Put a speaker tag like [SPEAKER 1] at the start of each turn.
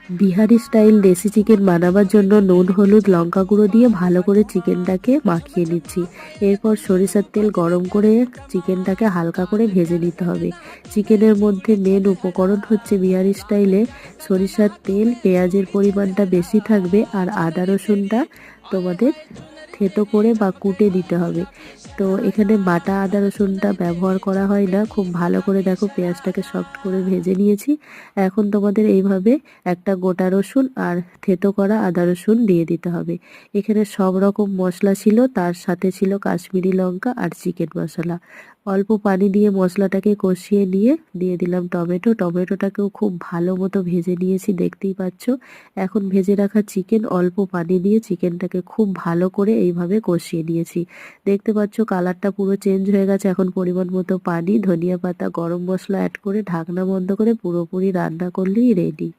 [SPEAKER 1] Bihari style দেশি chicken বানাবার জন্য নুন, হলুদ, লঙ্কা গুঁড়ো দিয়ে ভালো করে চিকেনটাকে মাখিয়ে নিচ্ছি। এরপর সরিষার তেল গরম করে চিকেনটাকে হালকা করে ভেজে নিতে হবে। চিকেনের মধ্যে মেন উপকরণ হচ্ছে বিহারি স্টাইলে সরিষার তেল, পেঁয়াজের পরিমাণটা বেশি থাকবে আর আদা রসুনটা তোমাদের থেতো করে বা কুটে দিতে হবে। তো এখানে বাটা আদা রসুনটা ব্যবহার করা হয় না। খুব ভালো করে দেখো পেঁয়াজটাকে সফট করে ভেজে নিয়েছি। এখন তোমাদের এইভাবে একটা গোটা রসুন আর থেতো করা আদা রসুন দিয়ে দিতে হবে। এখানে সব রকম মশলা ছিল, তার সাথে ছিল কাশ্মীরি লঙ্কা আর চিকেন মশলা। অল্প পানি দিয়ে মশলাটাকে কষিয়ে নিয়ে দিয়ে দিলাম টমেটো। টমেটোটাকেও খুব ভালো মতো ভেজে নিয়েছি, দেখতেই পাচ্ছ। এখন ভেজে রাখা চিকেন অল্প পানি দিয়ে চিকেনটাকে খুব ভালো করে এইভাবে কষিয়ে নিয়েছি। দেখতে পাচ্ছ কালারটা পুরো চেঞ্জ হয়ে গেছে। এখন পরিমাণ মতো পানি, ধনিয়া পাতা, গরম মশলা অ্যাড করে ঢাকনা বন্ধ করে পুরোপুরি রান্না করলেই রেডি।